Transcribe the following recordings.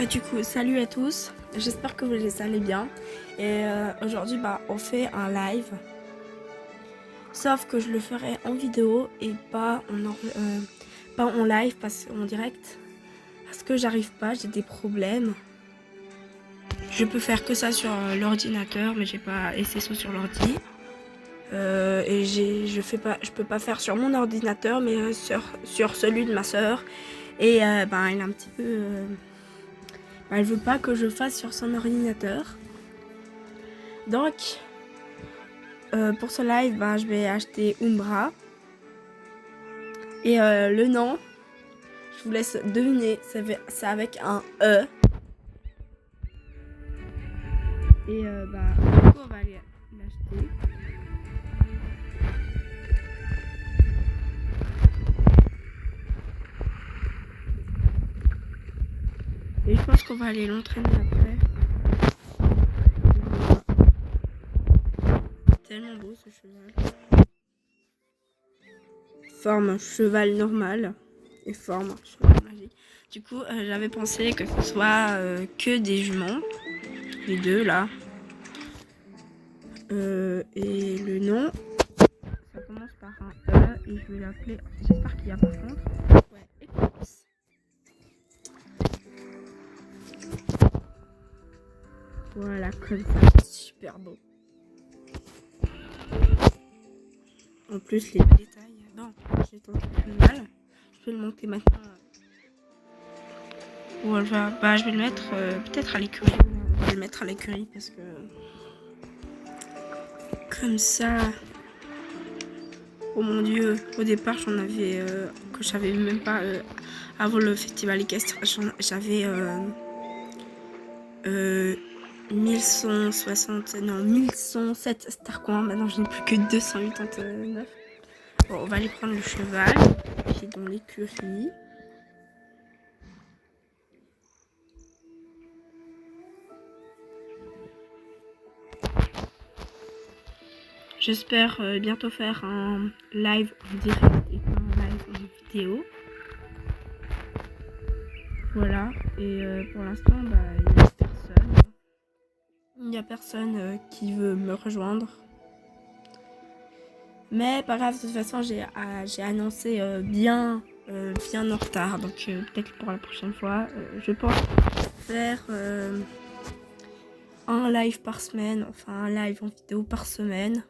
Du coup, salut à tous, j'espère que vous les allez bien. Et aujourd'hui, on fait un live. Sauf que je le ferai en vidéo et pas en live, en direct. Parce que j'arrive pas, j'ai des problèmes. Je peux faire que ça sur l'ordinateur, mais j'ai pas SSO sur l'ordi. Je peux pas faire sur mon ordinateur, mais sur celui de ma soeur. Et elle est un petit peu... elle veut pas que je fasse sur son ordinateur. Donc, pour ce live, je vais acheter Umbra. Et le nom, je vous laisse deviner, c'est avec un E. Et du coup, on va aller l'acheter. Et je pense qu'on va aller l'entraîner après. Tellement beau ce cheval. Forme cheval normal et forme cheval magique. Du coup, j'avais pensé que ce soit que des juments, les deux là. Et le nom, ça commence par un E et je vais l'appeler. J'espère qu'il y a par contre. Ouais, Eclipse. Voilà, comme ça, super beau. En plus, les détails. Bon, j'ai tenté plus mal. Je vais le monter maintenant. Ouais, je vais le mettre peut-être à l'écurie. Je vais le mettre à l'écurie parce que comme ça. Oh mon dieu, au départ j'en avais que je savais même pas avant le festival équestre, j'avais 1107 Starcoins. Maintenant je n'ai plus que 289. Bon, on va aller prendre le cheval qui est dans l'écurie. J'espère bientôt faire un live en direct et pas un live en vidéo. Voilà, et pour l'instant, il n'y a personne. Il n'y a personne qui veut me rejoindre. Mais pas grave, de toute façon, j'ai annoncé bien en retard. Donc peut-être pour la prochaine fois, je pense faire un live par semaine, enfin un live en vidéo par semaine.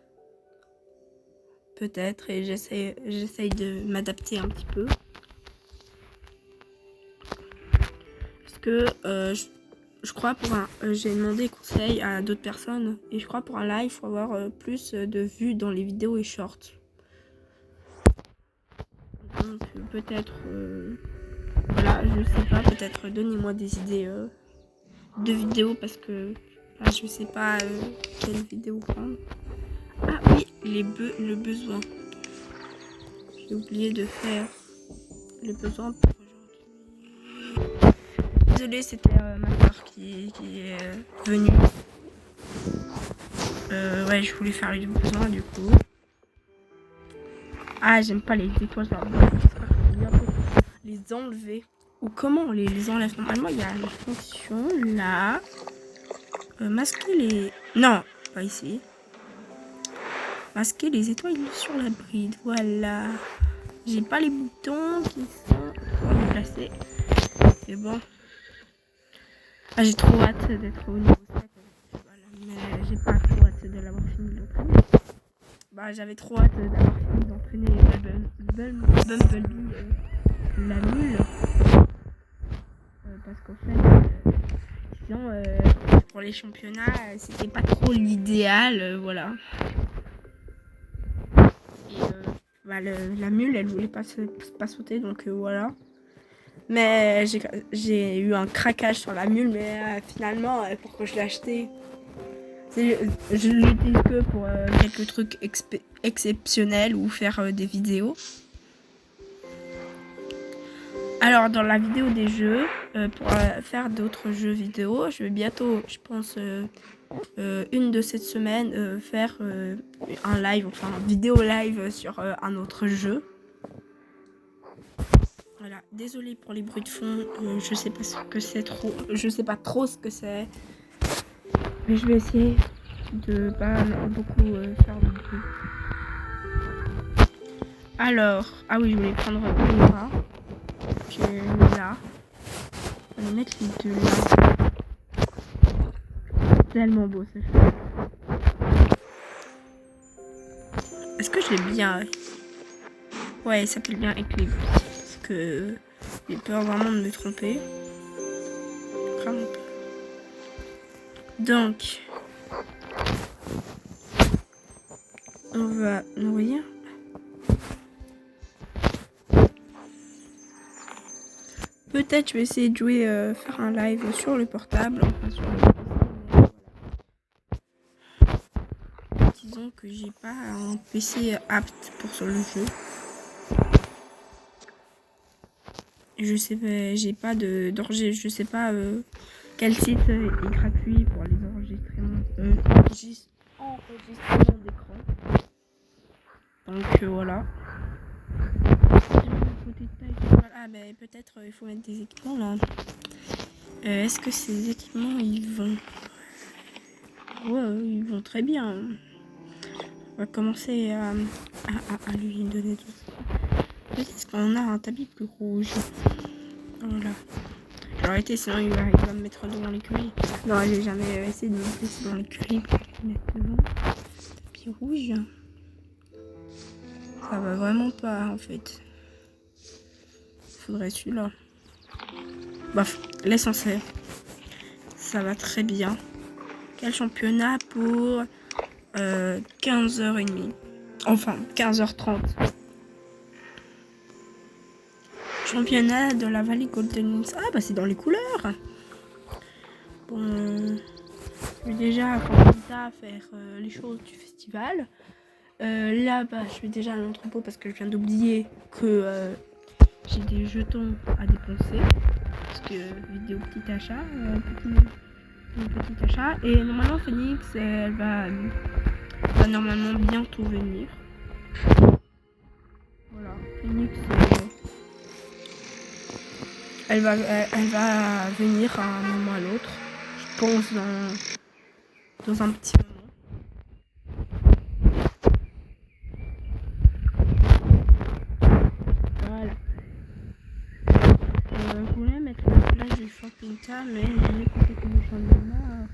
Peut-être, et j'essaye de m'adapter un petit peu. Parce que je crois j'ai demandé conseil à d'autres personnes. Et je crois pour un live, il faut avoir plus de vues dans les vidéos et shorts. Donc peut-être... voilà, je sais pas, peut-être donnez-moi des idées de vidéos parce que je sais pas quelle vidéo prendre. Ah oui, le besoin. J'ai oublié de faire le besoin pour aujourd'hui. Désolée, c'était ma soeur qui est venue. Ouais, je voulais faire les besoins du coup. Ah, j'aime pas les étoiles. J'espère que je vais bientôt les enlever. Ou comment on les enlève? Normalement, il y a la fonction là. Masquer les... Non, pas ici. Masquer les étoiles sur la bride. Voilà. J'ai pas les boutons qui sont placés. C'est bon. Ah, j'ai trop hâte d'être au niveau 7. Voilà. Mais j'ai pas trop hâte de l'avoir fini d'entraîner. J'avais trop hâte d'avoir fini d'entraîner Bumblebee, la mule. Parce qu'en fait, sinon, pour les championnats, c'était pas trop l'idéal. Voilà. Et la mule, elle voulait pas sauter, donc voilà. Mais j'ai eu un craquage sur la mule, mais finalement, pourquoi je l'ai acheté? Je l'utilise que pour quelques trucs exceptionnels ou faire des vidéos. Alors, dans la vidéo des jeux, pour faire d'autres jeux vidéo, je vais bientôt, je pense, une de cette semaine, faire un live, enfin, vidéo live sur un autre jeu. Voilà, désolée pour les bruits de fond, je sais pas ce que c'est trop, je sais pas trop ce que c'est, mais je vais essayer de pas beaucoup faire de bruit. Alors, ah oui, je voulais prendre Nora, que là, on va mettre les deux là, tellement beau ce jeu. Est-ce que je l'ai bien? Ouais, il s'appelle bien Eclipse, parce que j'ai peur vraiment de me tromper. Vraiment pas. Donc, on va nourrir. Peut-être je vais essayer de jouer, faire un live sur le portable, enfin sur le PC, mais voilà. Disons que j'ai pas un PC apte pour ce jeu. Je sais pas, j'ai pas d'enregistrement, je sais pas quel site est gratuit pour les enregistrements d'écran. Donc voilà. Ah ben peut-être il faut mettre des équipements là. Est-ce que ces équipements ils vont... Ouais, ils vont très bien. On va commencer à lui donner tout ça. Peut-être qu'on a un tapis plus rouge. Voilà. J'aurais arrêté, sinon il va me mettre devant l'écurie. Non, j'ai jamais essayé de me mettre devant l'écurie pour le mettre devant. Tapis rouge. Ça va vraiment pas en fait. Faudrait celui-là. Bref, l'essentiel. Ça va très bien. Quel championnat pour 15h30. Enfin, 15h30. Championnat de la vallée Golden Wings. Ah bah c'est dans les couleurs. Bon, je vais déjà commencer à faire les choses du festival. Là bah je vais déjà à l'entrepôt parce que je viens d'oublier que j'ai des jetons à dépenser. Parce que vidéo petit achat, petit achat. Et normalement Phoenix elle va normalement bientôt venir. Voilà, Phoenix elle va venir à un moment ou à l'autre. Je pense dans un petit moment. Voilà. Je voulais mettre la plage du Fort Pinta, mais j'ai écouté que j'en ai marre.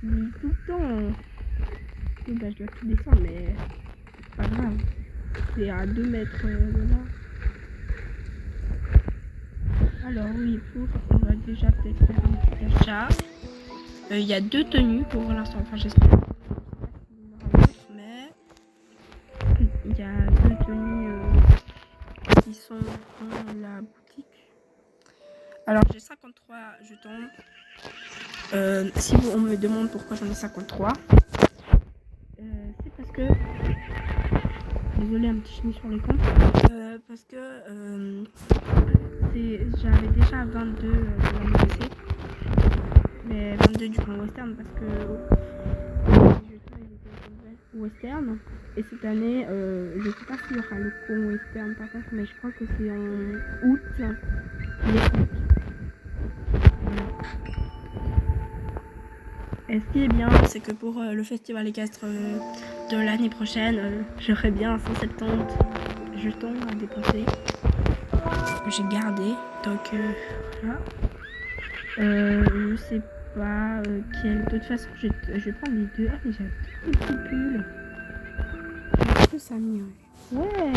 J'oublie tout le temps. Oui, bah, je dois tout descendre, mais pas grave. C'est à 2 mètres de là. Alors oui, on va déjà peut-être faire un petit achat. Il y a 2 tenues pour l'instant. Enfin, j'espère qu'il y en aura d'autres, mais il y a 2 tenues qui sont dans la boutique. Alors j'ai 53 jetons. Si on me demande pourquoi j'en ai 53, c'est parce que... Désolé, un petit chenille sur les comptes. Parce que j'avais déjà 22 de la MPC. Mais 22 du camp western parce que les jetons étaient western. Et cette année, je sais pas s'il y aura le camp western par contre, mais je crois que c'est en août. Et ce qui est bien, c'est que pour le festival équestre de l'année prochaine, j'aurai bien 170 jetons à dépenser. Que j'ai gardé. Donc voilà. Je sais pas quel. De toute façon, je vais prendre les deux. Ah, mais j'ai un petit pull. Est-ce que ça m'y ouais.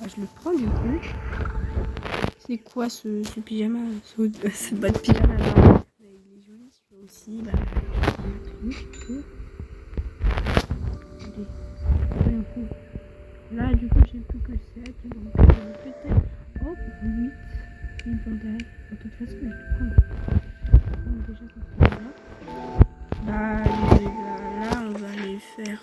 Bah, je le prends du coup. C'est quoi ce pyjama, ce bas de pyjama là? Il est joli celui-là aussi. Bah, là, du coup, j'ai plus que 7. Donc, peut-être. Oh, 8. 8 bandages. De toute façon, je vais tout prendre. Déjà, ça fait là. Bah, là, on va aller faire.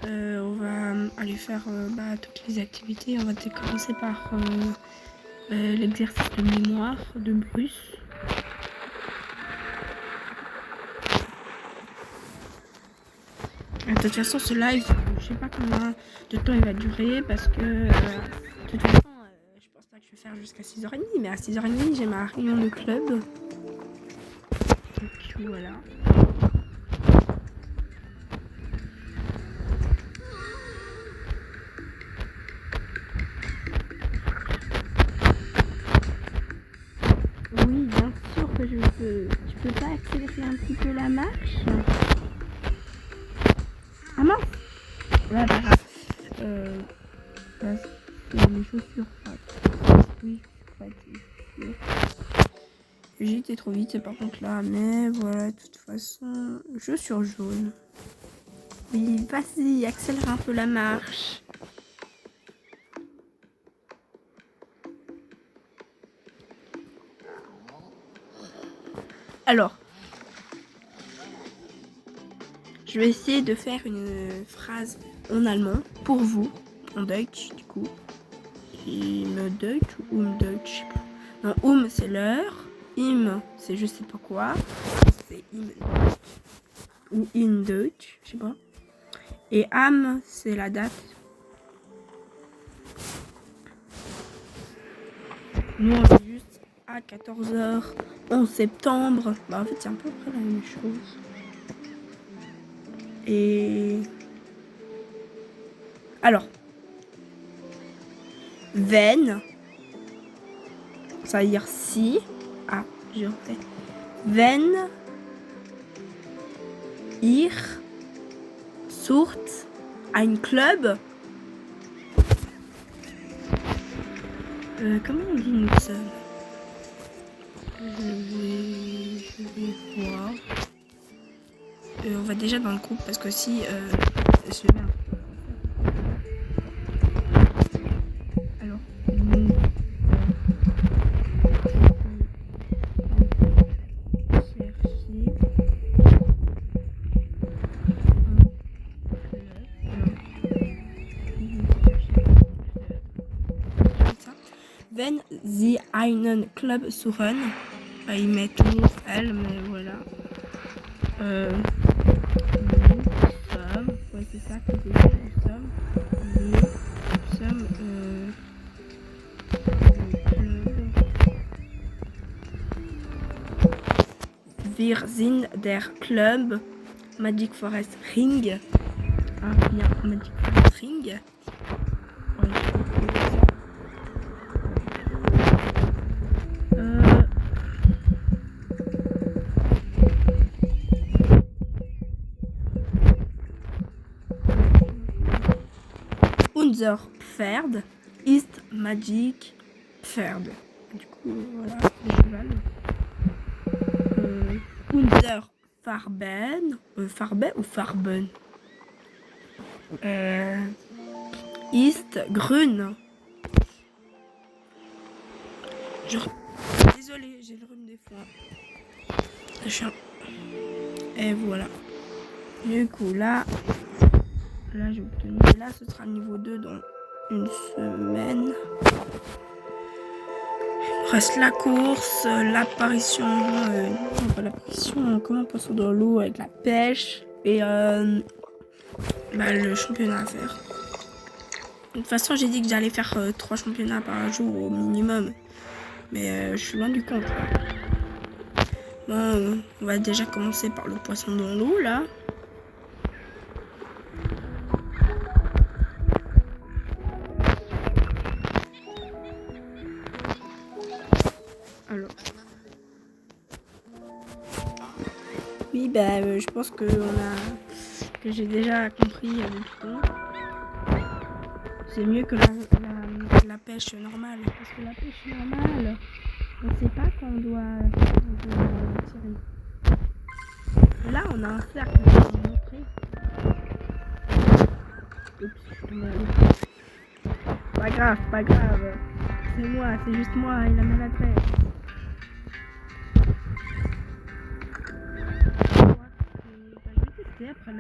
On va aller faire toutes les activités. On va commencer par l'exercice de mémoire de Bruce. De toute façon, ce live, je sais pas combien de temps il va durer parce que de toute façon, je pense pas que je vais faire jusqu'à 6h30, mais à 6h30, j'ai ma réunion de club. Donc voilà. Oui, bien sûr que je peux. Tu peux pas accélérer un petit peu la marche? Ah mince! Ouais, pas grave. Là, c'est les chaussures. Oui, je suis fatiguée. J'ai été trop vite, par contre là, mais voilà, de toute façon, je suis jaune. Oui, vas-y, accélère un peu la marche. Alors, je vais essayer de faire une phrase en allemand pour vous, en Deutsch du coup. Im Deutsch ou Deutsch? Non, c'est l'heure, im c'est je sais pas quoi, c'est im ou in Deutsch, je sais pas. Et am c'est la date. Nous on est juste à 14h 11 septembre. Bah en fait c'est à peu près la même chose. Et alors, wenn, ça veut dire si. Ah, j'ai refait. Wenn ihr sucht ein Club. Comment on dit nous sommes? Je vais voir. On va déjà dans le groupe parce que si je vais alors nous chercher wenn sie einen Club suchen, il met toujours elle, mais voilà. Nous sommes, ouais c'est ça que nous sommes, wir sind der Club Magic Forest Ring. Ah bien, Magic Forest Ring. Unser Pferd ist Magic Pferd. Du coup, voilà, le cheval. Unser Farben. Farbe ou Farben? Ist grün. Désolée, j'ai le rhume des fois. Le chien. Et voilà. Du coup, là j'ai obtenu. Là, ce sera niveau 2 dans une semaine. Il reste la course, l'apparition. Non, pas l'apparition. Comment on passe dans l'eau avec la pêche. Et le championnat à faire. De toute façon, j'ai dit que j'allais faire 3 championnats par jour au minimum. Mais je suis loin du compte. Bon, on va déjà commencer par le poisson dans l'eau, là. Alors. Oui, je pense que j'ai déjà compris le temps. C'est mieux que la pêche normale. Parce que la pêche normale, on ne sait pas quand on doit tirer. Là, on a un cercle pour montrer. Pas grave. C'est moi, c'est juste moi et la maladresse. Je vais tester après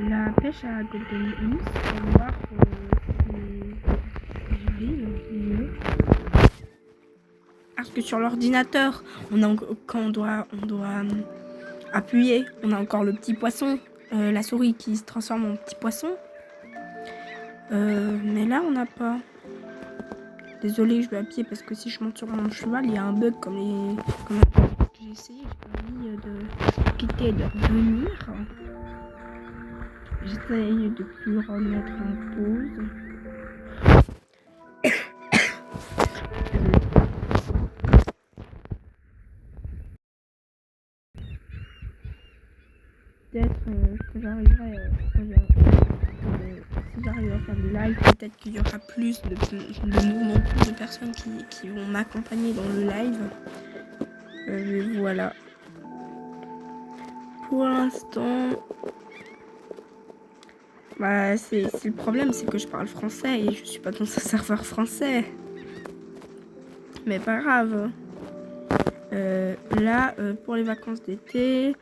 la pêche à Golden Hills pour voir si j'arrive mieux. Parce que sur l'ordinateur, quand on doit appuyer, on a encore le petit poisson. la souris qui se transforme en petit poisson. Mais là, on n'a pas. Désolée, je vais à pied parce que si je monte sur mon cheval, il y a un bug comme les. J'ai essayé, j'ai pas envie de quitter et de revenir. J'essaye de plus remettre en pause. Peut-être que j'arriverai, si j'arrive à faire des lives, peut-être qu'il y aura plus de mouvements, plus de personnes qui vont m'accompagner dans le live. Mais voilà. Pour l'instant, bah, c'est le problème, c'est que je parle français et je suis pas dans un serveur français. Mais pas grave. Là, pour les vacances d'été,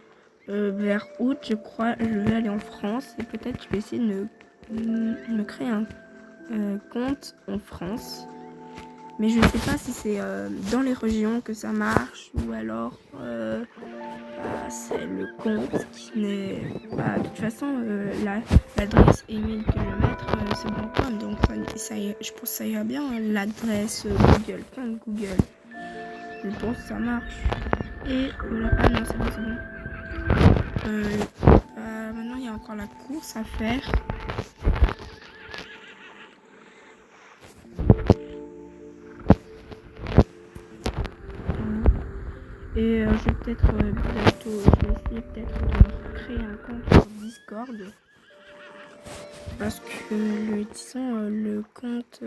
vers août, je crois, je vais aller en France et peut-être je vais essayer de me créer un compte en France. Mais je ne sais pas si c'est dans les régions que ça marche ou alors c'est le compte qui n'est pas. De toute façon, l'adresse email que je vais mettre, c'est bon comme, donc ça, je pense que ça ira bien. L'adresse Google, compte Google. Je pense que ça marche. Et voilà. Ah non, c'est bon, c'est bon. Maintenant, il y a encore la course à faire. Et je vais peut-être bientôt, je vais essayer peut-être de créer un compte sur Discord. Parce que le compte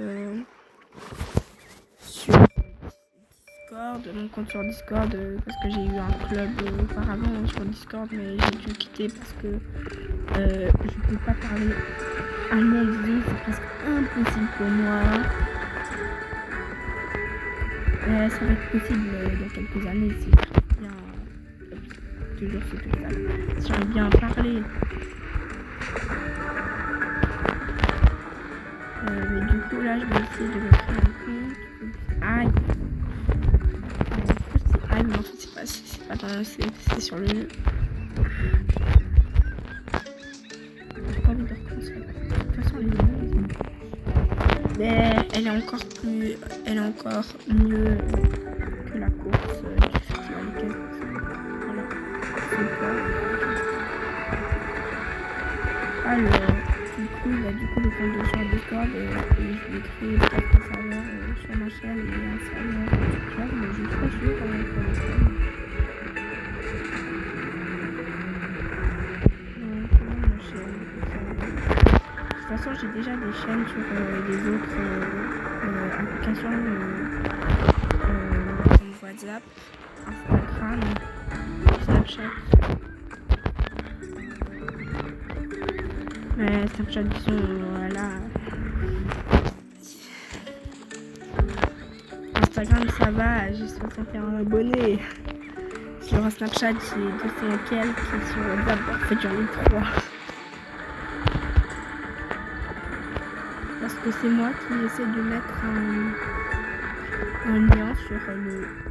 sur Discord, mon compte sur Discord, parce que j'ai eu un club auparavant sur Discord, mais j'ai dû quitter parce que je peux pas parler allemand, disons, c'est presque impossible pour moi. Ça va être possible dans quelques années si j'arrive bien, toujours c'est tout ça, si j'arrive bien à parler. Mais du coup là je vais essayer de me créer un compte. Aïe. Aïe, mais en fait c'est pas dans c'est sur le jeu. J'ai pas envie de recommencer. De toute façon elle est bonne. Mais elle est encore mieux que la course du festival de Cannes. Voilà. C'est pas. Alors, du coup, le compte sur Discord et je vais créer peut-être un serveur sur ma chaîne et un serveur sur Discord, mais je suis pas sûre pour l'instant. De toute façon, j'ai déjà des chaînes sur les autres applications comme WhatsApp, Instagram, Snapchat. Snapchat, disons, voilà. Instagram, ça va, j'ai 61 abonnés. Sur Snapchat, j'ai 200 et quelques. Et sur WhatsApp, en fait, j'en ai 3. Parce que c'est moi qui essaie de mettre un lien sur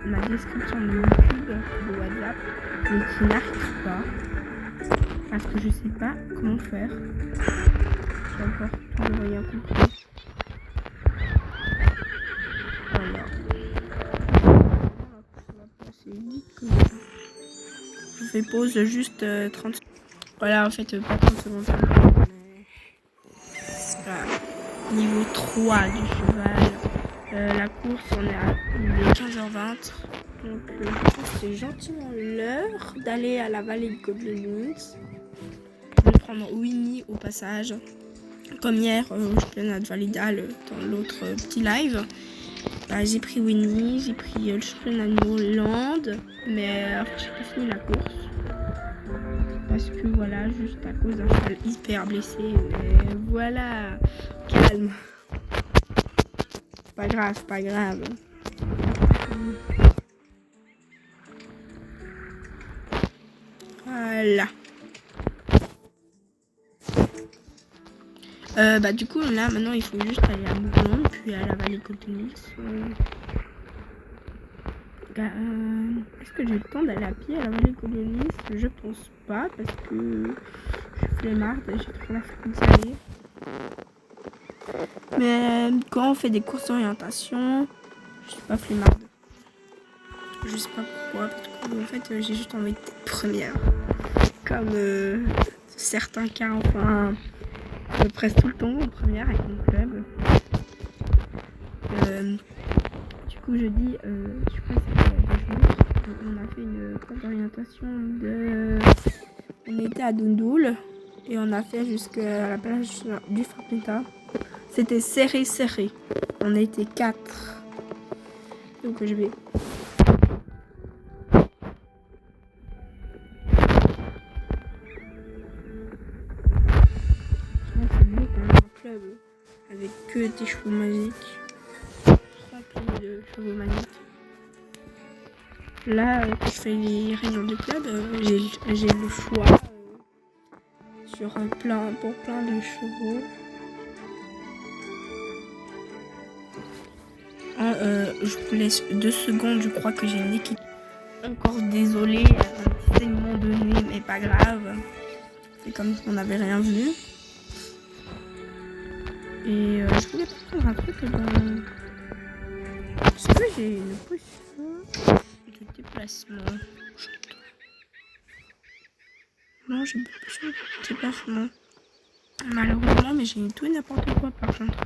ma description de YouTube de WhatsApp, mais qui n'arrive pas. Parce que je sais pas comment faire. J'ai encore toujours rien compris. Voilà. Ça va passer vite que ça. Je fais pause juste 30 secondes. Voilà, en fait, pas 30 secondes. Mais... Voilà. Niveau 3 du cheval. La course, il est 15h20. Donc, je pense que c'est gentiment l'heure d'aller à la vallée de Gobelins. Je vais prendre Winnie au passage. Comme hier, au championnat de Validal dans l'autre petit live. Bah, j'ai pris Winnie, j'ai pris le championnat de Hollande. Mais j'ai pas fini la course. Parce que voilà, juste à cause d'un cheval hyper blessé. Mais voilà, calme. Pas grave, pas grave. Voilà. Bah du coup là maintenant il faut juste aller à Mouglande puis à la vallée Cotonis. Est-ce que j'ai le temps d'aller à pied à la vallée Cotonis? Je pense pas parce que je flemmarde, j'ai trop la flemme d'y aller. Mais quand on fait des courses d'orientation, je suis pas flemmarde. Je sais pas pourquoi, parce qu'en fait j'ai juste envie d'être première. Comme certains cas, enfin presque tout le temps en première avec mon club. Du coup jeudi, je crois que c'était il y a 2 jours, on a fait une course d'orientation de... On était à Dundoul et on a fait jusqu'à la plage du Farpenta. C'était serré. On était 4. Donc je vais... C'est mieux quand même un club avec que des chevaux magiques. 3 piliers de chevaux magiques. Là, quand je fais les réunions du club, j'ai le choix sur plein de chevaux. Je vous laisse 2 secondes, je crois que j'ai une équipe. Encore désolée, un petit saignement de nez, mais pas grave. C'est comme si on n'avait rien vu. Et je voulais prendre un truc dans... Est-ce que j'ai une potion de déplacement? Non, j'ai pas de potion de déplacement. Malheureusement, mais j'ai tout et n'importe quoi par contre.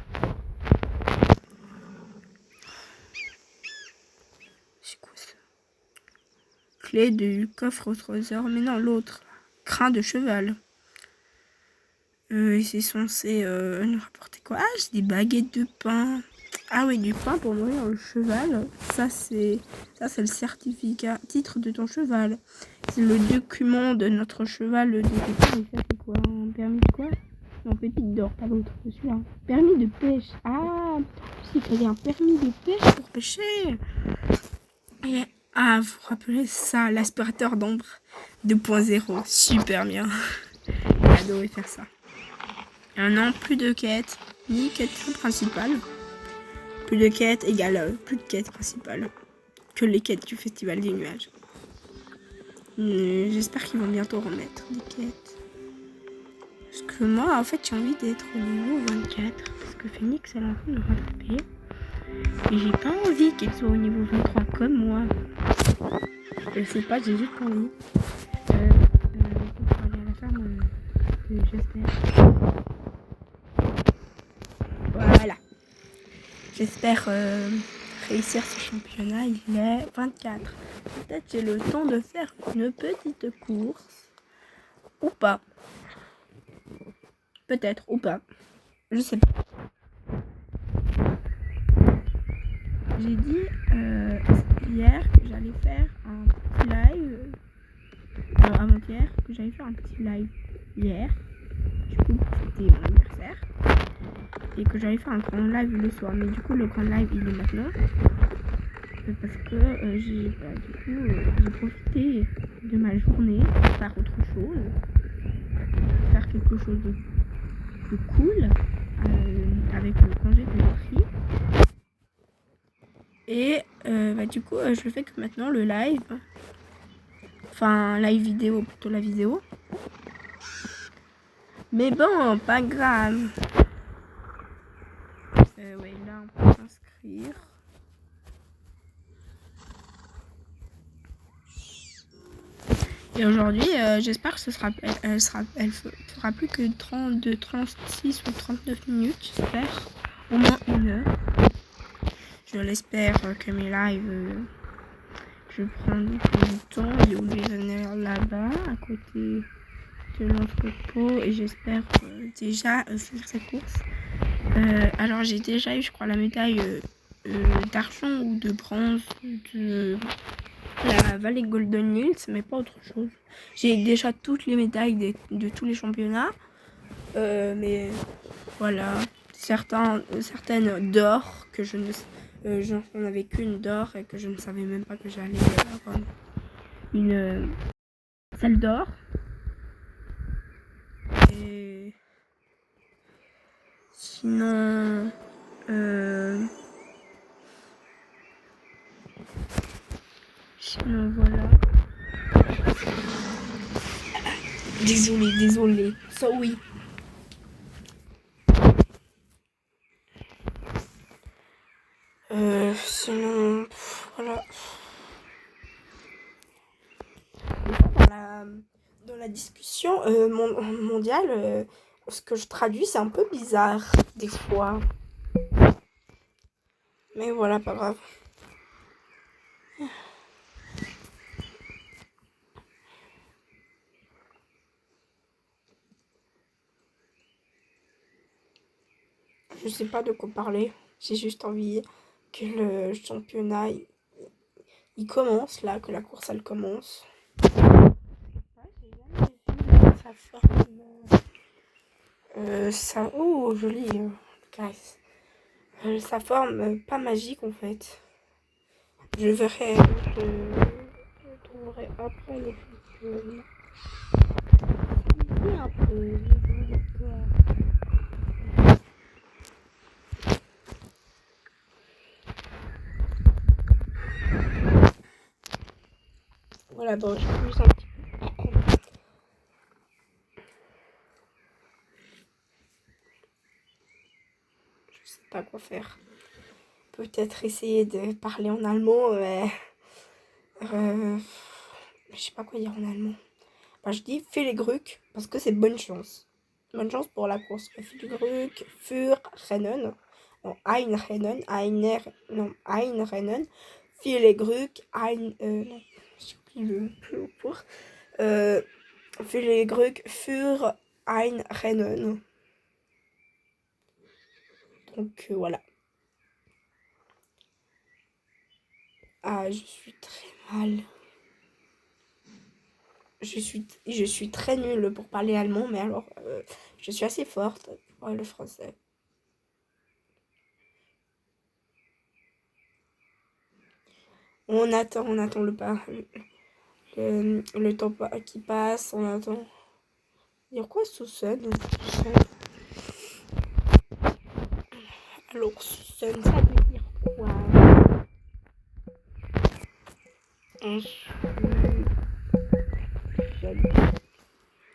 C'est quoi ça? Clé du coffre au trésor. Mais non, l'autre. Crin de cheval. C'est censé nous rapporter quoi? Ah, j'ai des baguettes de pain. Ah oui, du pain pour nourrir le cheval. Ça, c'est le certificat. Titre de ton cheval. C'est le document de notre cheval de départ. Et ça, c'est quoi? Un permis de quoi? Non, pépite d'or, pas l'autre. Celui-là. Permis de pêche. Ah, il fallait un permis de pêche pour pêcher. Et, ah, vous vous rappelez ça? L'aspirateur d'ombre 2.0. Super bien. J'ai adoré faire ça. Un an, plus de quêtes, ni quête principale. Plus de quêtes égale plus de quêtes principales que les quêtes du Festival des Nuages. J'espère qu'ils vont bientôt remettre des quêtes. Parce que moi, en fait, j'ai envie d'être au niveau 24. Parce que Phoenix, elle est en train de me rattraper. Et j'ai pas envie qu'elle soit au niveau 23 comme moi. Je sais pas, j'ai juste envie. Pour aller à la ferme, j'espère. Voilà. J'espère réussir ce championnat. Il est 24. Peut-être j'ai le temps de faire une petite course. Ou pas. Peut-être ou pas. Je sais pas. J'ai dit hier que j'allais faire un petit live. Alors avant-hier que j'allais faire un petit live hier. Du coup c'était mon anniversaire. Et que j'allais faire un grand live le soir. Mais du coup le grand live il est maintenant. Parce que j'ai profité de ma journée pour faire autre chose. Faire quelque chose de cool. Avec le congé que j'ai pris. Et du coup je fais que maintenant le live. Enfin live vidéo, plutôt la vidéo. Mais bon, pas grave. Ouais, là on peut s'inscrire. Et aujourd'hui, j'espère que elle fera plus que 36 ou 39 minutes, j'espère. Au moins 1 heure. Je l'espère que mes lives, je prends du temps. Il y a des années là-bas, à côté de l'entrepôt. Et j'espère déjà faire cette course. Alors j'ai déjà eu, je crois, la médaille d'argent ou de bronze de la Valley Golden Hills, mais pas autre chose. J'ai déjà toutes les médailles de tous les championnats. Mais voilà, certaines d'or que je ne j'en avais qu'une d'or et que je ne savais même pas que j'allais avoir une celle d'or. Et sinon voilà. Désolé. Sorry. Sinon, voilà. Dans la discussion mondiale, ce que je traduis, c'est un peu bizarre, des fois. Mais voilà, pas grave. Je sais pas de quoi parler. J'ai juste envie que le championnat il commence, là, que la course elle commence. Ouais, j'ai jamais vu sa forme. Ça. Oh, joli, guys. Sa forme pas magique en fait. Je verrai. Je trouverai après le film. C'est un peu. Voilà, bon, je pousse un petit peu. Je sais pas quoi faire. Peut-être essayer de parler en allemand, mais. Je sais pas quoi dire en allemand. Bah, je dis fais les grucs parce que c'est bonne chance. Bonne chance pour la course. Fais du gruc, für Rennen. Non, ein Rennen, ein Rennen. Viele Glück, non, j'ai oublié le pour. Viele Glück für ein Rennen. Donc voilà. Ah, je suis très mal. Je suis très nulle pour parler allemand, mais alors je suis assez forte pour le français. On attend le temps qui passe, on attend. Dire quoi Susan? Alors Susan, ça veut dire quoi?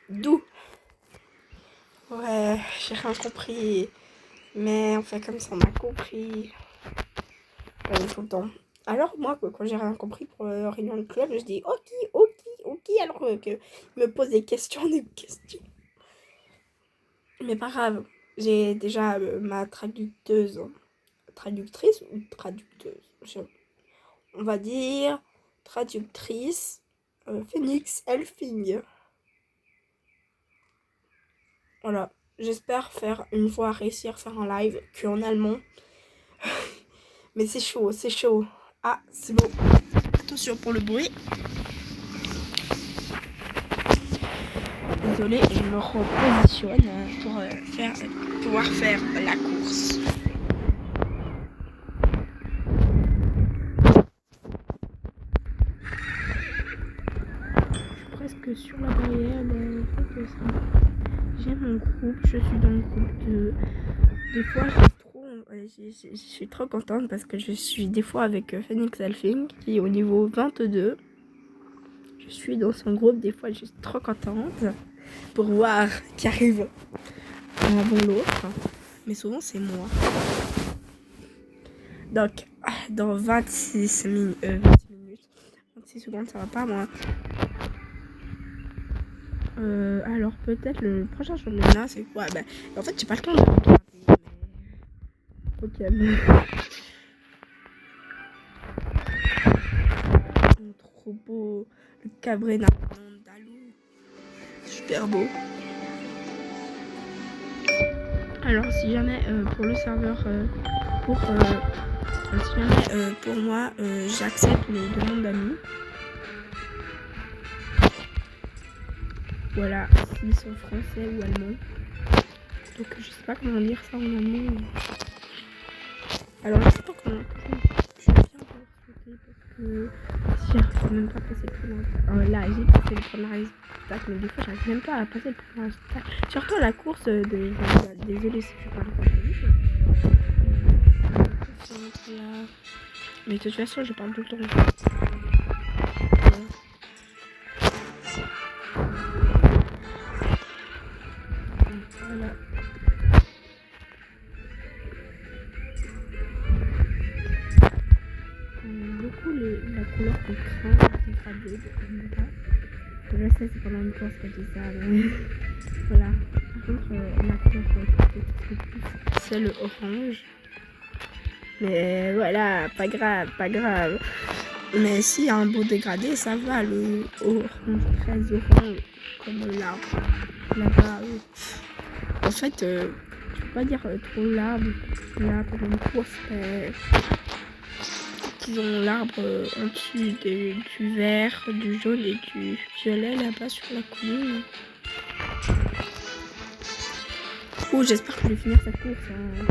D'où? Ouais, j'ai rien compris. Mais on fait comme ça, on a compris. Tout le temps. Alors moi, quand j'ai rien compris pour la réunion de club, je dis ok, alors que me pose des questions. Mais pas grave, j'ai déjà ma traductrice ou traducteuse, on va dire traductrice Phoenix Elfing. Voilà, j'espère faire une fois réussir à faire un live qu'en allemand. Mais c'est chaud. Ah, c'est bon. Attention pour le bruit. Désolée, je me repositionne pour pouvoir faire la course. Je suis presque sur la barrière, mais j'ai mon groupe, je suis dans le groupe de... Des fois, je suis trop contente parce que je suis des fois avec Phoenix Elfing qui est au niveau 22. Je suis dans son groupe, des fois je suis trop contente pour voir qui arrive avant l'autre. Mais souvent c'est moi. Donc, dans 26 minutes, 26 secondes, ça va pas moi. Alors peut-être le prochain championnat c'est quoi? Bah, en fait j'ai pas le temps de regarder. Ok, bon. Trop beau. Le Cabrera Andalou. Super beau. Alors si jamais pour le serveur si jamais pour moi j'accepte les demandes d'amis. Voilà, s'ils sont français ou allemands. Donc je sais pas comment dire ça en allemand. Alors je sais pas comment. Je suis bien sauter parce que si j'arrive même pas à passer le premier. Là j'ai passé le premier obstacle, mais des fois j'arrive même pas à passer le premier obstacle. Surtout à la course désolé si je parle pas très vite. Mais de toute façon je parle tout le temps. trop la couleur du crin dégradée de Amira. Je sais, c'est pendant une course que je dis ça, mais voilà. Par contre, la couleur que je trouve plus, c'est le orange. Mais voilà, pas grave, pas grave. Mais s'il y a un beau dégradé, ça va, le orange très orange, comme l'arbre là-bas. En fait, je peux pas dire trop l'arbre là pour une course, mais ils ont l'arbre en dessus du vert, du jaune et du violet là-bas sur la colline. Oh, j'espère que je vais finir cette course. Hein.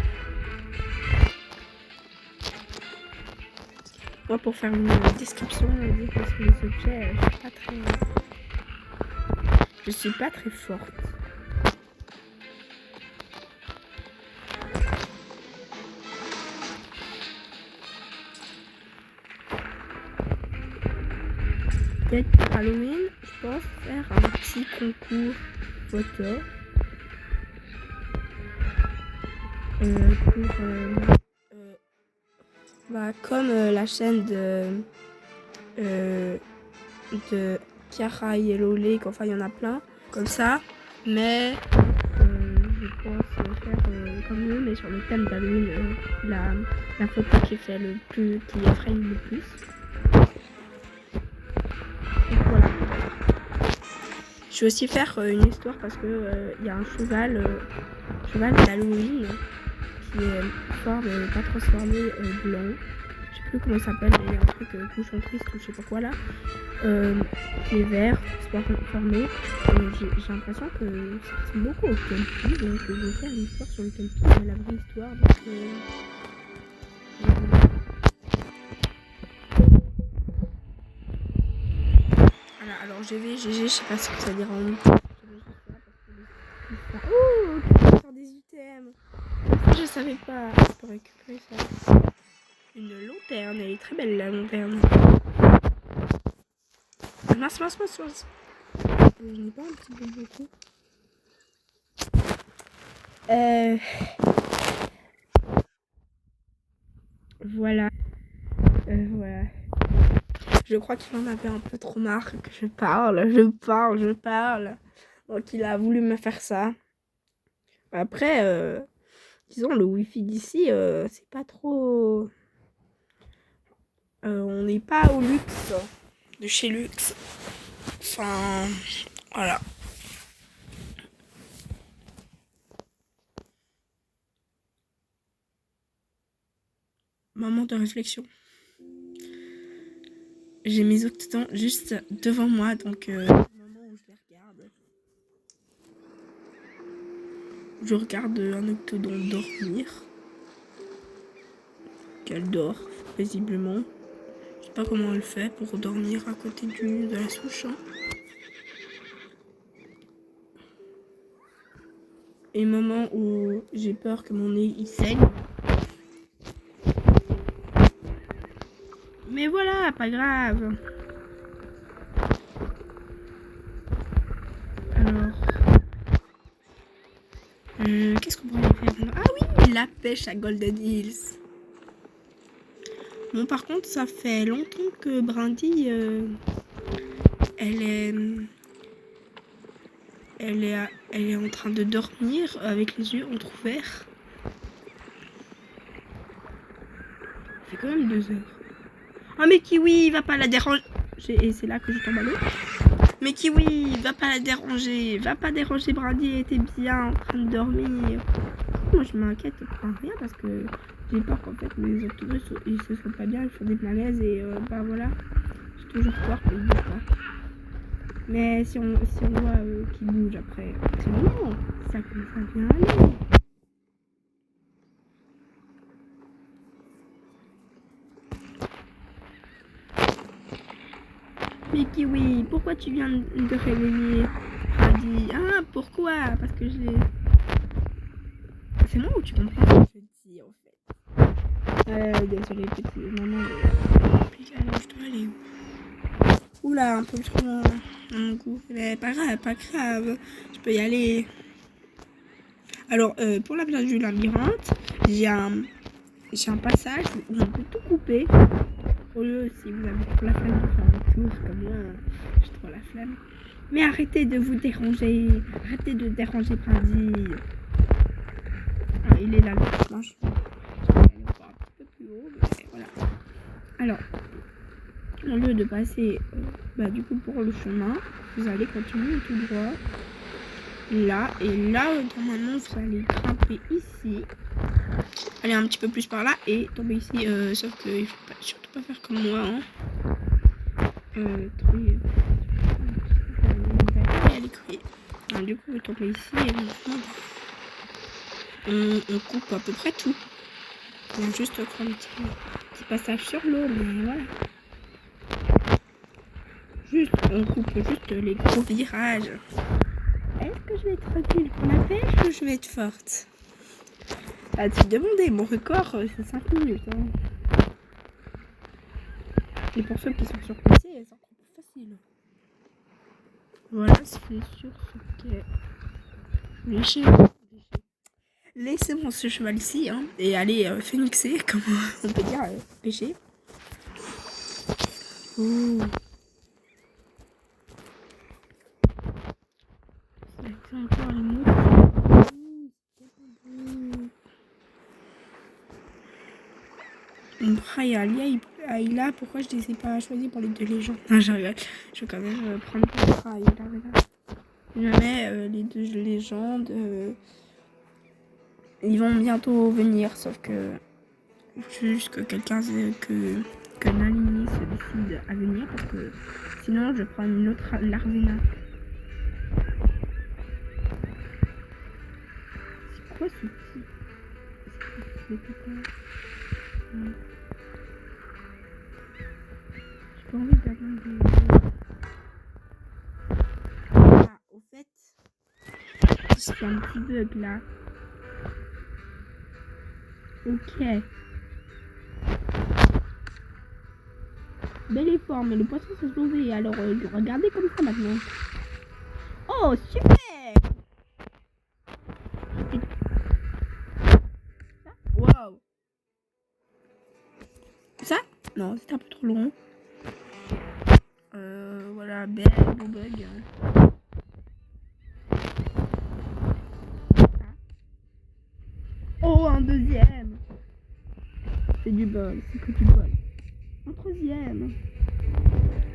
Moi, pour faire une description, dire que sur les objets, je suis pas très forte. Peut-être pour Halloween, je pense faire un petit concours photo. Comme la chaîne de Kiara Yellow Lake, enfin il y en a plein comme ça, mais je pense faire comme eux, mais sur le thème d'Halloween, la photo qui fait qui effraie le plus. Donc, voilà. Je vais aussi faire une histoire parce que il y a un cheval d'Halloween qui est pas transformé blanc. Je sais plus comment il s'appelle, mais il y a un truc bouchon triste ou je sais pas quoi là, qui est vert, transformé. J'ai l'impression que ça ressemble beaucoup au Kelpie, donc je vais faire une histoire sur le Kelpie, la vraie histoire. Donc, voilà, alors GG, je sais pas ce que ça veut dire en nous. Oh, faire des UTM. Je savais pas. Je peux récupérer ça. Une lanterne, elle est très belle la lanterne. Mince. Je n'ai pas un petit peu beaucoup. Voilà. Voilà. Je crois qu'il en avait un peu trop marre que je parle. Donc il a voulu me faire ça. Après, disons, le wifi d'ici, c'est pas trop... on n'est pas au luxe, de chez luxe. Enfin, voilà. Moment de réflexion. J'ai mes octodons juste devant moi, donc au moment où je les regarde, je regarde un octodon dormir. Qu'elle dort paisiblement. Je sais pas comment elle fait pour dormir à côté de la souche. Hein. Et moment où j'ai peur que mon nez il saigne. Mais voilà, pas grave. Alors, qu'est-ce qu'on pourrait faire? Ah oui, la pêche à Golden Hills. Bon, par contre, ça fait longtemps que Brandy, elle est en train de dormir avec les yeux entrouverts. Ça fait quand même 2 heures. Oh mais Kiwi, va pas la déranger. Et c'est là que je tombe à l'eau. Mais Kiwi, va pas la déranger. Va pas déranger Brandy, elle était bien en train de dormir. Moi je m'inquiète pour rien parce que j'ai peur qu'en fait les autobus ils se sentent pas bien, ils font des malaises et bah voilà. J'ai toujours peur qu'ils bougent pas. Mais si on voit qu'ils bougent après, c'est bon, ça commence à bien aller. Mais Kiwi, pourquoi tu viens de réveiller Brandy? Ah, pourquoi? Parce que je l'ai... C'est moi ou tu comprends ce que je dis en fait? Désolé petit maman. Alors je dois aller où? Oula, un peu trop mon goût. Mais pas grave. Je peux y aller. Alors, pour la place du labyrinthe, j'ai un passage où on peut tout couper. au lieu, si vous avez trop la flemme de faire un tour comme moi, j'ai trop la flemme. Mais arrêtez de vous déranger. Arrêtez de déranger Brandy. Ah, il est là, le je vais aller voir un petit peu plus haut. Mais voilà. Alors, au lieu de passer du coup pour le chemin, vous allez continuer tout droit. Là, et là, normalement, vous allez grimper ici. Aller un petit peu plus par là et tomber ici. Sauf que il faut surtout pas faire comme moi. Hein. Alors, du coup, vous tombez ici et maintenant, on coupe à peu près tout. Il y a juste un petit passage sur l'eau, mais voilà. On coupe juste les gros virages. Est-ce que je vais être tranquille pour la pêche ou je vais être forte? Ah, tu te demandais, mon record, c'est 5 minutes. Hein. Et pour ceux qui sont sur PC, c'est encore plus facile. Voilà, c'est sur ce quai. Laissez-moi ce cheval ici, hein, et aller phénixer, comme on peut dire, pêcher. Ouh. C'est encore les mots. Ayla, pourquoi je ne les ai pas choisis pour les 2 légendes? Non, je rigole. Je vais quand même prendre Ayla. Jamais les 2 légendes, ils vont bientôt venir, sauf que juste que quelqu'un que Nalini se décide à venir, parce que sinon je prends une autre Larvena. C'est quoi ce petit? J'ai pas envie d'avoir des... Ah, au fait, c'est un petit bug là. Ok. Bel effort, mais le poisson s'est sauvé. Alors, regardez comme ça maintenant. Oh, super! Wow! Ça? Non, c'est un peu trop long. Voilà, bel beau bug. Oh, un deuxième! C'est du bol, c'est que du bol. Un troisième.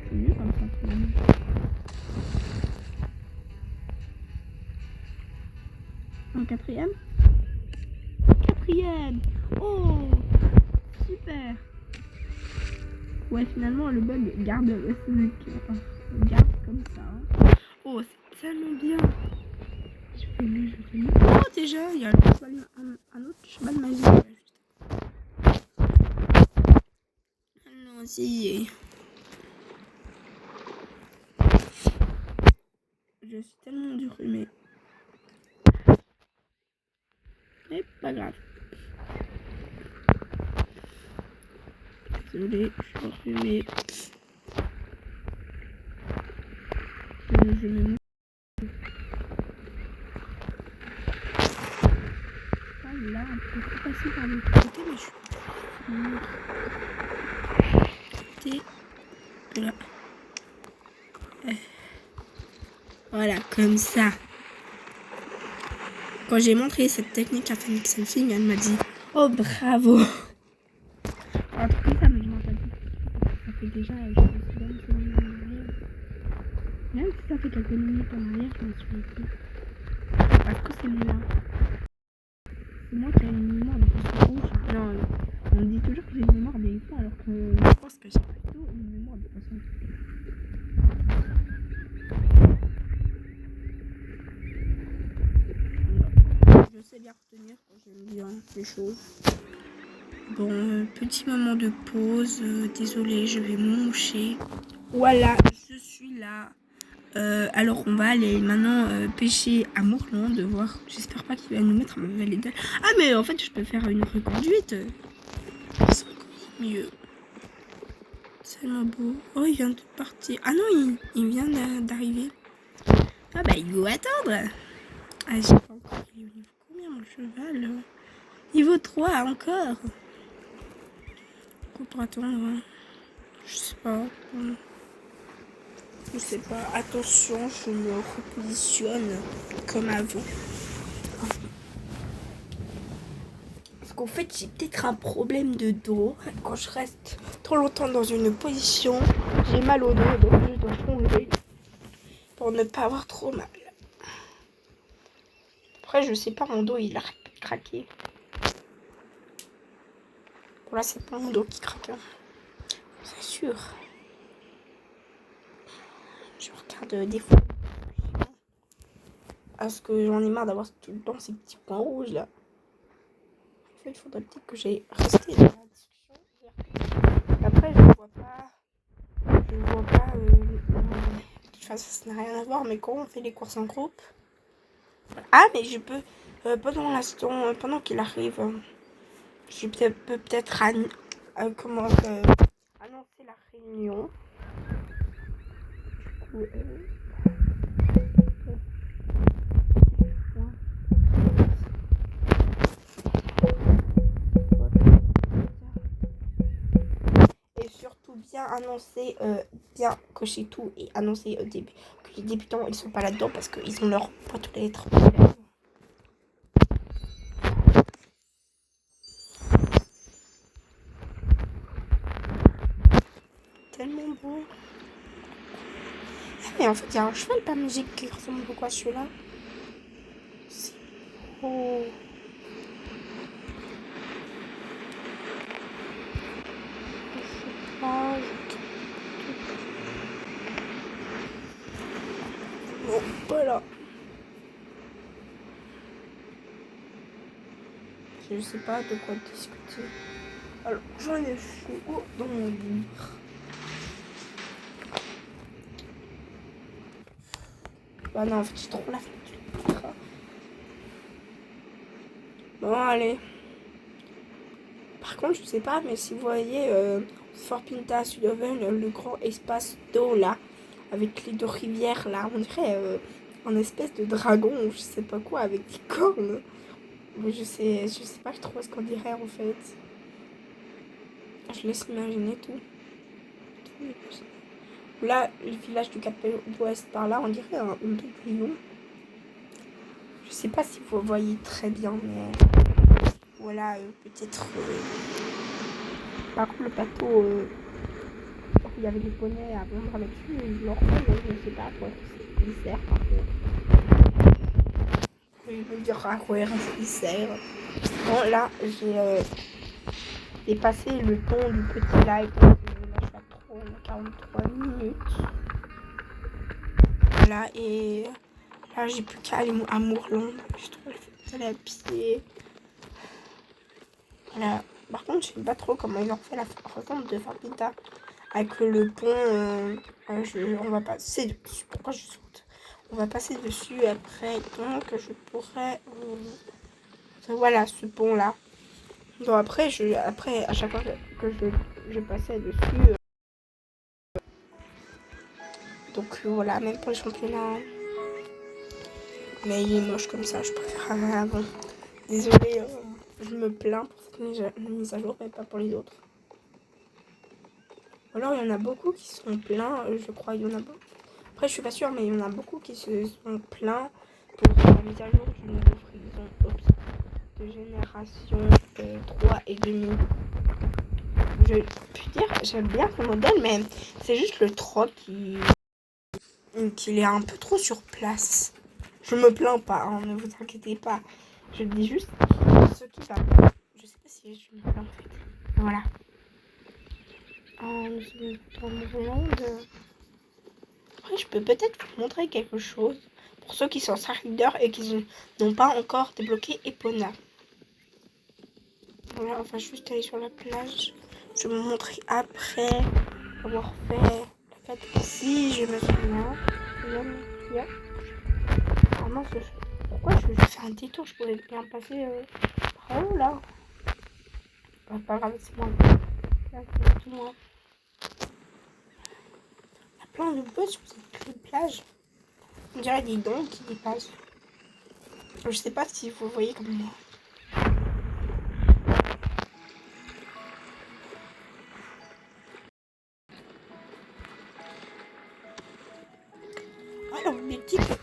C'est mieux comme ça, finalement. Un quatrième. Quatrième. Oh, super. Ouais, finalement, le bug garde garde comme ça. Hein. Oh, c'est tellement bien. Je fais mieux. Oh, déjà, il y a un autre cheval magique. Allons-y. Je suis tellement durumée. Mais pas grave. Désolée, je suis enrhumée. Je me mets. Là, on peut passer par l'autre côté, mais je suis. Là. Voilà, comme ça. Quand j'ai montré cette technique à Phoenix Selfing, elle m'a dit oh bravo. Un truc comme ça, mais je m'en rappelle plus. Ça fait déjà, je me souviens de ce moment en arrière. Même si ça fait quelques minutes en arrière, je me souviens plus. Parce que c'est moi. C'est moi qui ai une mémoire de poisson rouge. Non, on me dit toujours que j'ai une mémoire d'éléphant, alors que je pense que j'ai plutôt une mémoire de poisson. Je sais bien retenir quand j'aime bien les choses. Bon, petit moment de pause. Désolée, je vais me moucher. Voilà, je suis là. Alors on va aller maintenant pêcher à Mourlon, de voir. J'espère pas qu'il va nous mettre un mauvais étal. Ah mais en fait je peux faire une reconduite. C'est encore mieux. C'est tellement beau. Oh il vient de partir. Ah non il vient d'arriver. Ah bah il faut attendre. Ah j'ai pas encore. Il est au niveau combien mon cheval? Niveau 3 encore. Pour attendre. Je sais pas. Je sais pas. Attention, je me repositionne comme avant. Parce qu'en fait, j'ai peut-être un problème de dos. Quand je reste trop longtemps dans une position, j'ai mal au dos, donc je dois plonger pour ne pas avoir trop mal. Après, je sais pas, mon dos, il arrête de craquer. Bon, là, c'est pas mon dos qui craque. Hein. C'est sûr. Je regarde des fois. Parce que j'en ai marre d'avoir tout le temps ces petits points rouges, là. En fait, il faudrait peut-être que j'aille rester dans la discussion. Après, je vois pas... de toute façon, ça n'a rien à voir, mais quand on fait les courses en groupe... Ah, mais je peux... pendant l'instant, pendant qu'il arrive... je peux peut-être annoncer la réunion. Et surtout bien annoncer, bien cocher tout et annoncer au début que les débutants ils sont pas là-dedans parce qu'ils ont leur boîte aux lettres. Tellement beau. Mais en fait, il y a un cheval pas magique qui ressemble beaucoup à celui-là. C'est beau. Bon, voilà. Je sais pas de quoi discuter. Alors, j'en ai fait dans mon livre. Bah non, en fait, j'ai trop la flemme. Bon, allez. Par contre, je sais pas, mais si vous voyez Fort Pinta, Sudhoven, le grand espace d'eau là, avec les deux rivières là, on dirait un espèce de dragon ou je sais pas quoi avec des cornes. Mais je sais pas trop ce qu'on dirait en fait. Je laisse imaginer tout. Là, le village du Cap d'Ouest par là, on dirait un papillon. Je sais pas si vous voyez très bien, mais voilà, peut-être. Par contre, le bateau, il y avait des poneys à vendre là-dessus, je leur mais je sais pas à quoi il sert par contre. Je veux dire à quoi il sert. Bon, là, j'ai dépassé le temps du petit live. Là, je suis à 43 minutes. Voilà, et là, j'ai plus qu'à aller à Mourlon. Je trouve aller à pied. Voilà. Par contre, je sais pas trop comment ils ont fait la rencontre de Fapita. Avec le pont, on va passer dessus. Pourquoi je saute? On va passer dessus après, donc je pourrais... voilà, ce pont-là. Donc après, à chaque fois que je passais dessus... donc voilà, même pour les championnats. Mais il est moche comme ça, je préfère avant. Désolée, je me plains pour cette mise à jour, mais pas pour les autres. Alors, il y en a beaucoup qui sont pleins, je crois, il y en a beaucoup. Après, je suis pas sûre, mais il y en a beaucoup qui se sont plaints pour la mise à jour du nouveau Frison de génération 3 et demi. Je peux dire, j'aime bien ce modèle, mais c'est juste le troc qu'il est un peu trop sur place. Je me plains pas, hein, ne vous inquiétez pas. Je dis juste ce qui va. Je sais pas si je me plains en fait. Voilà. Nous sommes dans le monde. Après, je peux peut-être vous montrer quelque chose pour ceux qui sont Starrider et qui n'ont pas encore débloqué Epona. Voilà, on va juste aller sur la plage. Je vais vous montrer après avoir fait la fête ici. Je me souviens. Vraiment, pourquoi je vais faire un détour? Je pourrais bien passer par où là? Bah, pas grave, c'est moi. Là, c'est tout moi. Il y a plein de boss sur cette plage. On dirait des dons qui dépassent. Je sais pas si vous voyez comme moi.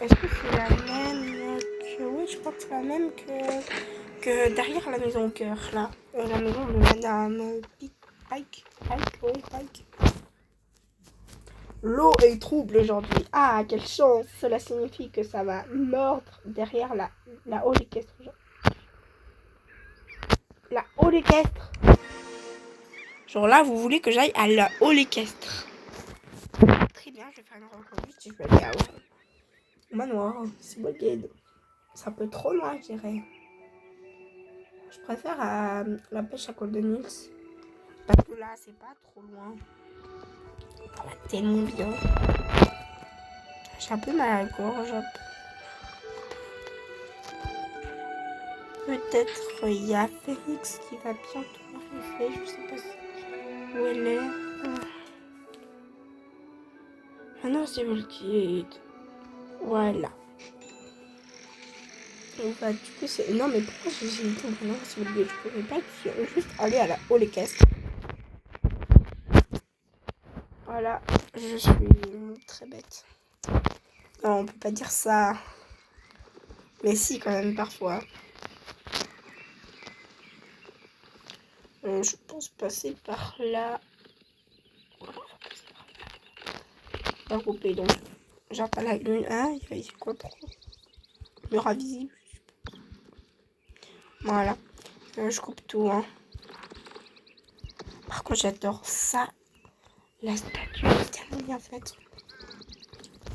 Est-ce que c'est la même que... Oui, je crois que c'est la même que derrière la maison au cœur, là. La maison de Madame Pike. Pike. L'eau est trouble aujourd'hui. Ah, quelle chance. Cela signifie que ça va mordre derrière la halle équestre. La halle équestre. Genre là, vous voulez que j'aille à la halle équestre. Très bien, je vais faire une reconduite. Je vais aller au manoir. C'est Bolgade. C'est un peu trop loin, je dirais. Je préfère la pêche à Golden Hills. Parce que là, c'est pas trop loin. Ça va tellement bien. J'ai un peu mal à la gorge. Peut-être il y a Phoenix qui va bientôt arriver. Je sais pas où elle est. Ah non, c'est Volkid. Voilà. Bah, du coup, c'est. Non, mais pourquoi j'ai dit non, c'est Volkid? Je pouvais pas juste aller à la halle équestre. Voilà. Je suis très bête. Non, on peut pas dire ça. Mais si, quand même, parfois. Je pense passer par là. On va couper donc. J'entends la lune. Ah, il y a quoi trop? Mur invisible. Voilà. Je coupe tout. Hein. Par contre, j'adore ça. La statue est tellement bien faite.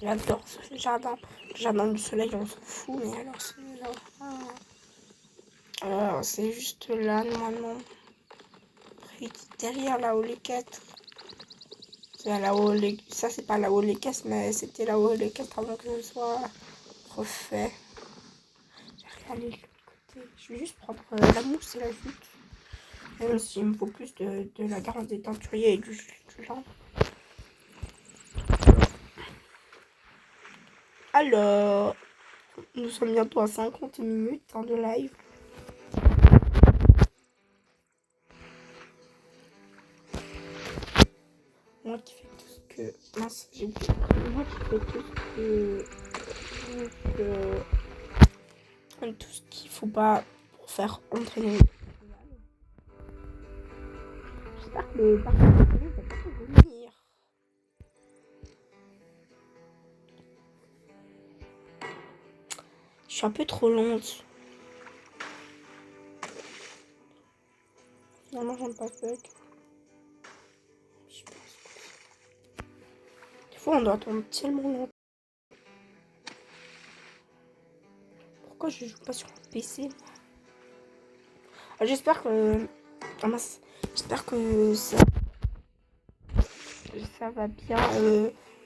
J'adore ce jardin. Le jardin du soleil, on s'en fout. Mais alors, c'est là. Alors, c'est juste là, normalement. Derrière la halle équestre. Ça, c'est pas la halle équestre, mais c'était la halle équestre avant que ce soit refait. J'arrive à aller de l'autre côté. Je vais juste prendre la mousse et la jute. Même s'il me faut plus de la garance des teinturiers et du genre. Alors, nous sommes bientôt à 50 minutes de live. Moi qui fais tout ce que... Mince, j'ai oublié. Moi qui fais tout ce qu'il faut pas pour faire entraîner. J'espère que le parcours de télé va pas revenir. Je suis un peu trop lente. Finalement, j'aime pas ce bug. Des fois, on doit attendre tellement longtemps. Pourquoi je joue pas sur un PC? J'espère que... Ah mince. J'espère que ça va bien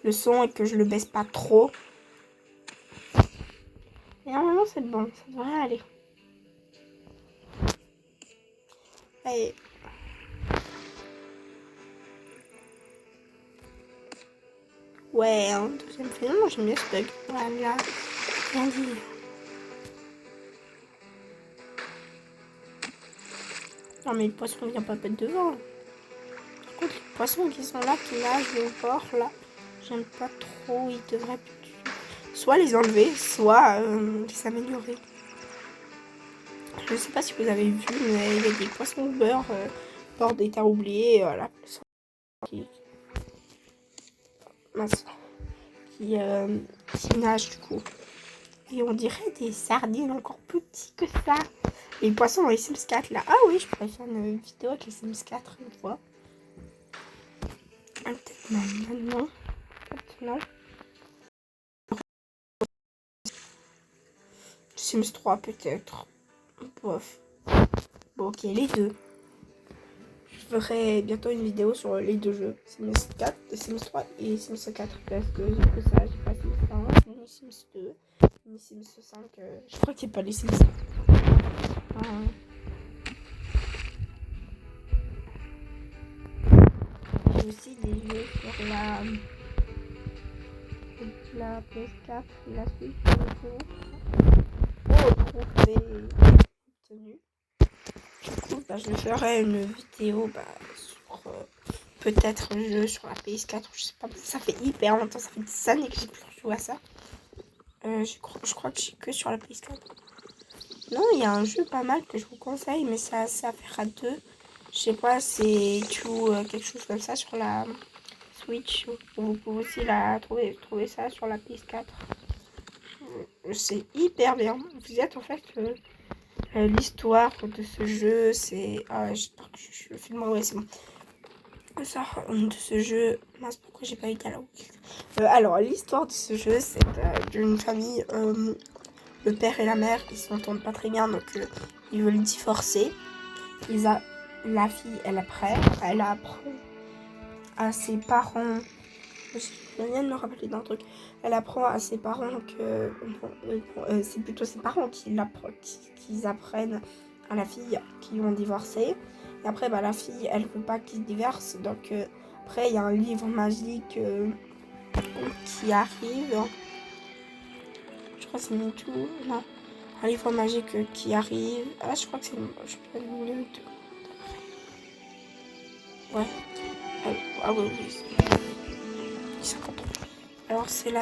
le son et que je le baisse pas trop. Et normalement, c'est bon. Ça devrait aller. Allez. Ouais, un deuxième film, j'aime bien ce bug. Voilà. Bien dit. Non, mais le poisson vient pas mettre devant. Par contre, les poissons qui sont là, qui nagent au bord, là, j'aime pas trop. Ils devraient soit les enlever, soit les améliorer. Je sais pas si vous avez vu, mais il y a des poissons au beurre bord des terres oubliées. Voilà. Qui nagent du coup. Et on dirait des sardines encore plus petits que ça. Et les poissons dans les Sims 4 là. Ah oui, je pourrais faire une vidéo avec les Sims 4 une fois. Ah, peut-être maintenant. Peut-être non. Sims 3 peut-être. Bof. Bon, ok, les deux. Je ferai bientôt une vidéo sur les deux jeux. Sims 4, Sims 3 et Sims 4. Parce que j'ai fait ça, j'ai pas Sims 1, ni Sims 2, ni Sims 5. Je crois qu'il n'y a pas les Sims 5. J'ai aussi des jeux sur la PS4 et la Switch. Oh, trophée obtenu. Du coup, je ferai une vidéo sur peut-être un jeu sur la PS4. Je sais pas, ça fait hyper longtemps, ça fait des années que j'ai plus joué à ça. Je crois que j'ai que sur la PS4. Non, il y a un jeu pas mal que je vous conseille, mais c'est assez à faire à deux. Je sais pas, c'est tout quelque chose comme ça sur la Switch. Vous pouvez aussi trouver ça sur la PS4. C'est hyper bien. Vous êtes en fait l'histoire de ce jeu, c'est... j'espère que je le filme. Ouais, c'est bon. Ça, de ce jeu... Mince, pourquoi j'ai pas eu dialogue. Alors, l'histoire de ce jeu, c'est d'une famille... le père et la mère, ils s'entendent pas très bien, donc ils veulent divorcer. La fille, elle apprend à ses parents... Je viens de me rappeler d'un truc. Elle apprend à ses parents que... c'est plutôt ses parents qui apprennent à la fille qui vont divorcer. Et après, la fille, elle veut pas qu'ils divorcent. Donc, après, il y a un livre magique qui arrive. Je crois que c'est Mewtwo. Non. Un livre magique qui arrive. Ah, je crois que c'est... Je peux pas le Mewtwo. Ouais. Ah oui, oui. 53. Alors c'est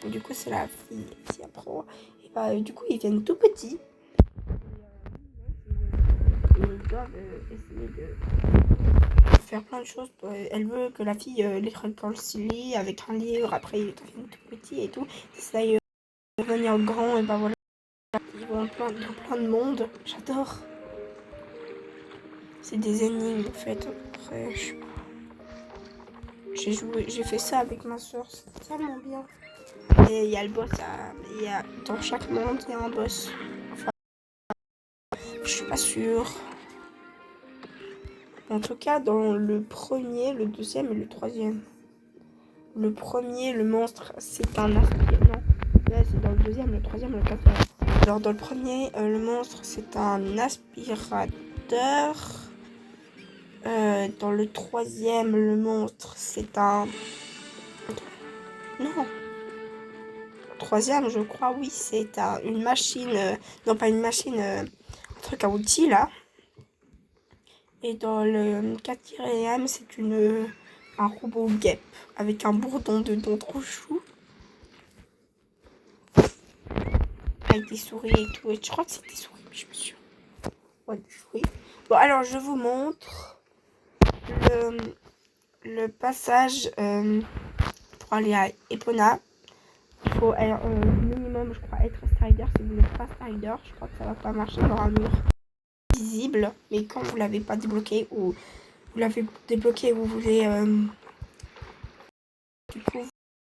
du coup c'est la fille qui apprend. Et du coup ils viennent tout petits. Et ils doivent essayer de faire plein de choses. Elle veut que la fille les réconcilie avec un livre. Après ils deviennent tout petits et tout. Ils essayent de devenir grands et voilà. Ils vont dans plein de monde. J'adore. C'est des énigmes en fait. Après j'ai fait ça avec ma soeur. C'est tellement bien. Et il y a le boss dans chaque monde, il y a un boss. Enfin, je suis pas sûre. En tout cas, dans le premier, le deuxième et le troisième. Le premier, le monstre, c'est un aspirateur. Non, là c'est dans le deuxième, le troisième, le quatrième. Alors dans le premier, le monstre, c'est un aspirateur. Dans le troisième, le monstre, c'est un... Non. Troisième, je crois, oui, c'est une machine... non, pas une machine... un truc à outils, là. Et dans le quatrième, c'est un robot guêpe avec un bourdon dedans trop chou. Avec des souris et tout. Et je crois que c'est des souris, mais je me suis... Ouais, des souris. Bon, alors, je vous montre le passage pour aller à Epona. Il faut minimum, je crois, être Strider. Si vous n'êtes pas Strider, je crois que ça va pas marcher dans un mur visible. Mais quand vous l'avez pas débloqué ou vous l'avez débloqué et vous voulez... du coup,